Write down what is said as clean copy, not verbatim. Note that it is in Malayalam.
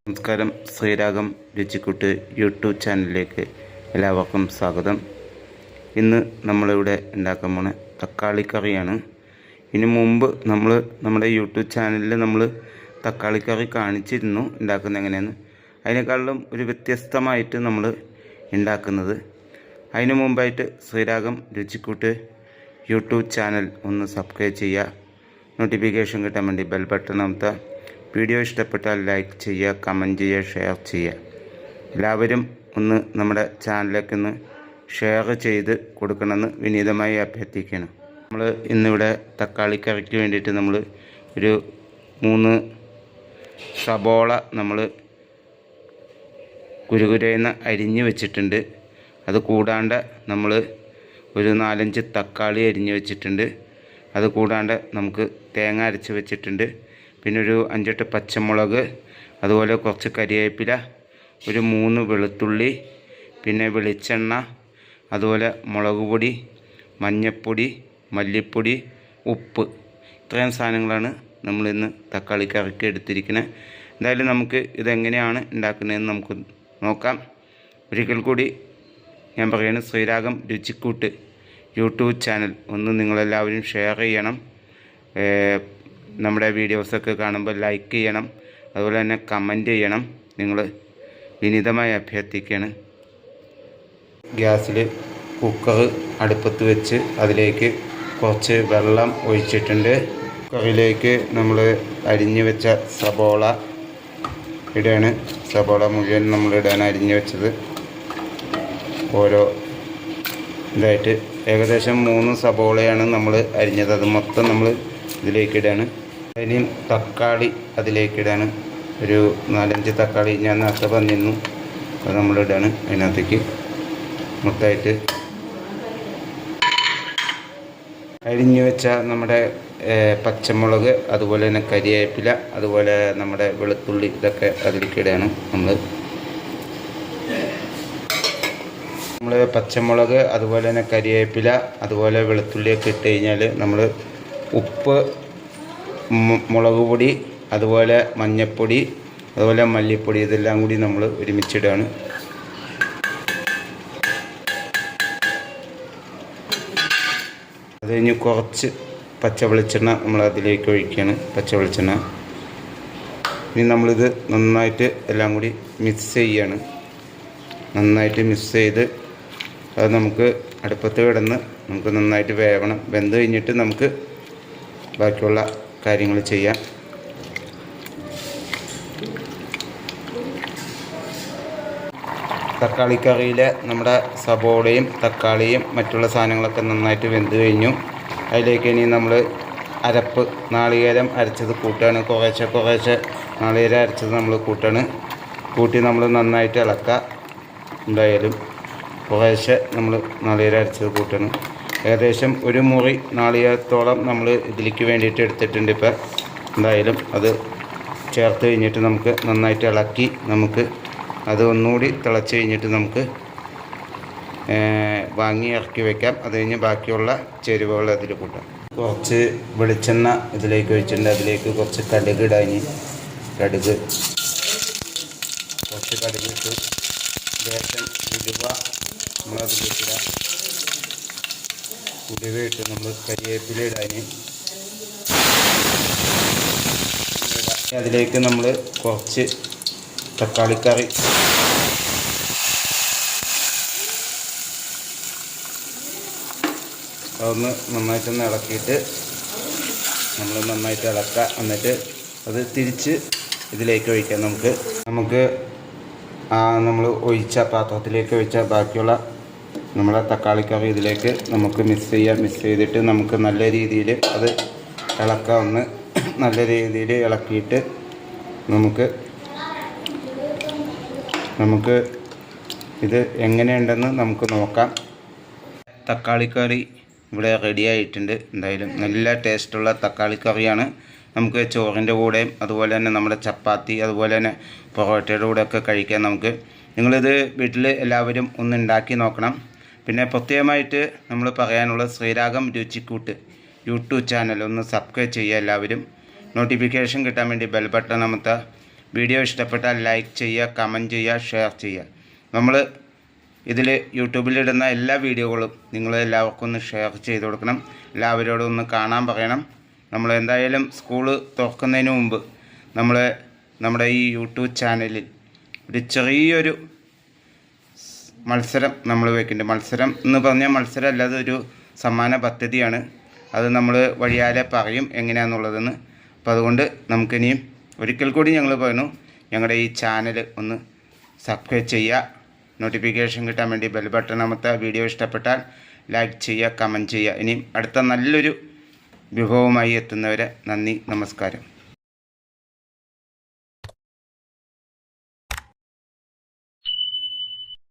നമസ്കാരം. ശ്രീരാഗം രുചിക്കൂട്ട് യൂട്യൂബ് ചാനലിലേക്ക് എല്ലാവർക്കും സ്വാഗതം. ഇന്ന് നമ്മളിവിടെ ഉണ്ടാക്കാൻ പോണ തക്കാളി കറിയാണ്. ഇതിനു മുമ്പ് നമ്മുടെ യൂട്യൂബ് ചാനലിൽ നമ്മൾ തക്കാളി കറി കാണിച്ചിരുന്നു ഉണ്ടാക്കുന്നത് എങ്ങനെയാണ്. അതിനേക്കാളും ഒരു വ്യത്യസ്തമായിട്ട് നമ്മൾ ഉണ്ടാക്കുന്നത്. അതിനു മുമ്പായിട്ട് ശ്രീരാഗം രുചിക്കൂട്ട് യൂട്യൂബ് ചാനൽ ഒന്ന് സബ്സ്ക്രൈബ് ചെയ്യുക. നോട്ടിഫിക്കേഷൻ കിട്ടാൻ വേണ്ടി ബെൽ ബട്ടൺ അമർത്തുക. വീഡിയോ ഇഷ്ടപ്പെട്ടാൽ ലൈക്ക് ചെയ്യുക, കമൻറ്റ് ചെയ്യുക, ഷെയർ ചെയ്യുക. എല്ലാവരും ഒന്ന് നമ്മുടെ ചാനലിലേക്ക് ഒന്ന് ഷെയർ ചെയ്ത് കൊടുക്കണമെന്ന് വിനീതമായി അഭ്യർത്ഥിക്കുകയാണ്. നമ്മൾ ഇന്നിവിടെ തക്കാളി കറിക്ക് വേണ്ടിയിട്ട് നമ്മൾ ഒരു 3 സബോള നമ്മൾ കുരുകുരേന്ന് അരിഞ്ഞ് വെച്ചിട്ടുണ്ട്. അത് കൂടാണ്ട് നമ്മൾ ഒരു 4-5 തക്കാളി അരിഞ്ഞ് വെച്ചിട്ടുണ്ട്. അത് കൂടാണ്ട് നമുക്ക് തേങ്ങ അരച്ച് വെച്ചിട്ടുണ്ട്. പിന്നെ ഒരു 5-8 പച്ചമുളക്, അതുപോലെ കുറച്ച് കരിവേപ്പില, ഒരു 3 വെളുത്തുള്ളി, പിന്നെ വെളിച്ചെണ്ണ, അതുപോലെ മുളക് പൊടി, മഞ്ഞൾപ്പൊടി, മല്ലിപ്പൊടി, ഉപ്പ്. ഇത്രയും സാധനങ്ങളാണ് നമ്മളിന്ന് തക്കാളി കറിക്ക് എടുത്തിരിക്കുന്നത്. എന്തായാലും നമുക്ക് ഇതെങ്ങനെയാണ് ഉണ്ടാക്കുന്നതെന്ന് നമുക്ക് നോക്കാം. ഒരിക്കൽ കൂടി ഞാൻ പറയുന്നത്, ശ്രീരാഗം രുചിക്കൂട്ട് യൂട്യൂബ് ചാനൽ ഒന്ന് നിങ്ങളെല്ലാവരും ഷെയർ ചെയ്യണം. നമ്മുടെ വീഡിയോസൊക്കെ കാണുമ്പോൾ ലൈക്ക് ചെയ്യണം. അതുപോലെ തന്നെ കമൻറ്റ് ചെയ്യണം. നിങ്ങൾ വിനീതമായി അഭ്യർത്ഥിക്കുകയാണ്. ഗ്യാസിൽ കുക്കർ അടുപ്പത്ത് വെച്ച് അതിലേക്ക് കുറച്ച് വെള്ളം ഒഴിച്ചിട്ടുണ്ട്. കുക്കറിലേക്ക് നമ്മൾ അരിഞ്ഞു വെച്ച സബോള ഇടാണ്. സബോള മുഴുവൻ നമ്മളിടാൻ അരിഞ്ഞു വെച്ചത്. ഓരോ ഇതായിട്ട് ഏകദേശം 3 സബോളയാണ് നമ്മൾ അരിഞ്ഞത്. അത് മൊത്തം നമ്മൾ ഇതിലേക്കിടാണ്. ഇനിയും തക്കാളി അതിലേക്കിടാണ്. ഒരു 4-5 തക്കാളി ഞാൻ നേരത്തെ പറഞ്ഞിരുന്നു. അത് നമ്മളിടാണ്. അതിനകത്തേക്ക് മൊത്തമായിട്ട് അരിഞ്ഞു വെച്ച നമ്മുടെ പച്ചമുളക്, അതുപോലെ തന്നെ കരിവേപ്പില, അതുപോലെ നമ്മുടെ വെളുത്തുള്ളി, ഇതൊക്കെ അതിലേക്കിടാണ്. നമ്മൾ പച്ചമുളക്, അതുപോലെ തന്നെ കരിവേപ്പില, അതുപോലെ വെളുത്തുള്ളിയൊക്കെ ഇട്ട് കഴിഞ്ഞാൽ നമ്മൾ ഉപ്പ്, മുളക് പൊടി, അതുപോലെ മഞ്ഞൾപ്പൊടി, അതുപോലെ മല്ലിപ്പൊടി, ഇതെല്ലാം കൂടി നമ്മൾ ഒരുമിച്ചിടുകയാണ്. അത് കഴിഞ്ഞ് കുറച്ച് പച്ച വെളിച്ചെണ്ണ നമ്മൾ അതിലേക്ക് ഒഴിക്കുകയാണ്. പച്ച വെളിച്ചെണ്ണ. ഇനി നമ്മളിത് നന്നായിട്ട് എല്ലാം കൂടി മിക്സ് ചെയ്യുകയാണ്. നന്നായിട്ട് മിക്സ് ചെയ്ത് അത് നമുക്ക് അടുപ്പത്ത് കിടന്ന് നമുക്ക് നന്നായിട്ട് വേവണം. വെന്ത് കഴിഞ്ഞിട്ട് നമുക്ക് ബാക്കിയുള്ള കാര്യങ്ങൾ ചെയ്യാം. തക്കാളിക്കറിയിൽ നമ്മുടെ സബോളയും തക്കാളിയും മറ്റുള്ള സാധനങ്ങളൊക്കെ നന്നായിട്ട് വെന്ത് കഴിഞ്ഞു. അതിലേക്ക് ഇനി നമ്മൾ അരപ്പ്, നാളികേരം അരച്ചത് കൂട്ടാണ്. കുറേശ്ശെ നാളികേരം അരച്ചത് നമ്മൾ കൂട്ടാണ്. കൂട്ടി നമ്മൾ നന്നായിട്ട് ഇളക്കുക. എന്തായാലും കുറേശ്ശെ നമ്മൾ നാളികേരം അരച്ചത് കൂട്ടാണ്. ഏകദേശം 1 മുറി നാളികേരത്തോളം നമ്മൾ ഇതിലേക്ക് വേണ്ടിയിട്ട് എടുത്തിട്ടുണ്ട്. ഇപ്പം എന്തായാലും അത് ചേർത്ത് കഴിഞ്ഞിട്ട് നമുക്ക് നന്നായിട്ട് ഇളക്കി നമുക്ക് അത് ഒന്നുകൂടി തിളച്ച് കഴിഞ്ഞിട്ട് നമുക്ക് വാങ്ങി ഇറക്കി വയ്ക്കാം. അത് കഴിഞ്ഞ് ബാക്കിയുള്ള ചേരുവകൾ അതിൽ കൂട്ടാം. കുറച്ച് വെളിച്ചെണ്ണ ഇതിലേക്ക് ഒഴിച്ചിട്ടുണ്ട്. അതിലേക്ക് കുറച്ച് കടുക് ഇടാൻ. കുറച്ച് കടുക് ഇട്ട് ശേഷം ഉലുവ നമ്മളതിലേക്ക് ഇടാം. ഉലുവ ഇട്ട് നമ്മൾ കരിവേപ്പില ഇടാൻ. അതിലേക്ക് നമ്മൾ കുറച്ച് തക്കാളിക്കറി അതൊന്ന് നന്നായിട്ടൊന്ന് ഇളക്കിയിട്ട് നമ്മൾ നന്നായിട്ട് ഇളക്കുക. എന്നിട്ട് അത് തിരിച്ച് ഇതിലേക്ക് ഒഴിക്കാം. നമുക്ക് നമ്മൾ ഒഴിച്ച പാത്രത്തിലേക്ക് ഒഴിച്ച ബാക്കിയുള്ള നമ്മുടെ തക്കാളിക്കറി ഇതിലേക്ക് നമുക്ക് മിക്സ് ചെയ്യാം. മിക്സ് ചെയ്തിട്ട് നമുക്ക് നല്ല രീതിയിൽ അത് ഇളക്കാം. ഒന്ന് നല്ല രീതിയിൽ ഇളക്കിയിട്ട് നമുക്ക് ഇത് എങ്ങനെയുണ്ടെന്ന് നമുക്ക് നോക്കാം. തക്കാളിക്കറി ഇവിടെ റെഡി ആയിട്ടുണ്ട്. എന്തായാലും നല്ല ടേസ്റ്റുള്ള തക്കാളിക്കറിയാണ്. നമുക്ക് ചോറിൻ്റെ കൂടെയും അതുപോലെ തന്നെ നമ്മുടെ ചപ്പാത്തി, അതുപോലെ തന്നെ പൊറോട്ടയുടെ കൂടെയൊക്കെ കഴിക്കാൻ നമുക്ക്. നിങ്ങളിത് വീട്ടിൽ എല്ലാവരും ഒന്ന് ഉണ്ടാക്കി നോക്കണം. പിന്നെ പ്രത്യേകമായിട്ട് നമ്മൾ പറയാനുള്ളത്, ശ്രീരാഗം രുചിക്കൂട്ട് യൂട്യൂബ് ചാനൽ ഒന്ന് സബ്സ്ക്രൈബ് ചെയ്യുക എല്ലാവരും. നോട്ടിഫിക്കേഷൻ കിട്ടാൻ വേണ്ടി ബെൽ ബട്ടൺ അമർത്തുക. വീഡിയോ ഇഷ്ടപ്പെട്ടാൽ ലൈക്ക് ചെയ്യുക, കമൻറ്റ് ചെയ്യുക, ഷെയർ ചെയ്യുക. നമ്മൾ ഇതിൽ യൂട്യൂബിലിടുന്ന എല്ലാ വീഡിയോകളും നിങ്ങൾ എല്ലാവർക്കും ഒന്ന് ഷെയർ ചെയ്ത് കൊടുക്കണം. എല്ലാവരോടും ഒന്ന് കാണാൻ പറയണം. നമ്മൾ എന്തായാലും സ്കൂള് തുറക്കുന്നതിന് മുമ്പ് നമ്മുടെ ഈ യൂട്യൂബ് ചാനലിൽ ഒരു ചെറിയൊരു മത്സരം നമ്മൾ വയ്ക്കുന്നുണ്ട്. മത്സരം എന്ന് പറഞ്ഞാൽ മത്സരം അല്ലാതെ ഒരു സമ്മാന പദ്ധതിയാണ്. അത് നമ്മൾ വഴിയാലെ പറയും എങ്ങനെയാണെന്നുള്ളതെന്ന്. അപ്പോൾ അതുകൊണ്ട് നമുക്കിനിയും ഒരിക്കൽ കൂടി ഞങ്ങൾ പറയുന്നു, ഞങ്ങളുടെ ഈ ചാനൽ ഒന്ന് സബ്സ്ക്രൈബ് ചെയ്യുക, നോട്ടിഫിക്കേഷൻ കിട്ടാൻ വേണ്ടി ബെൽ ബട്ടൺ അമർത്തുക. വീഡിയോ ഇഷ്ടപ്പെട്ടാൽ ലൈക്ക് ചെയ്യുക, കമൻറ്റ് ചെയ്യുക. ഇനിയും അടുത്ത നല്ലൊരു വിഭവമായി എത്തുന്നവരെ നന്ദി, നമസ്കാരം.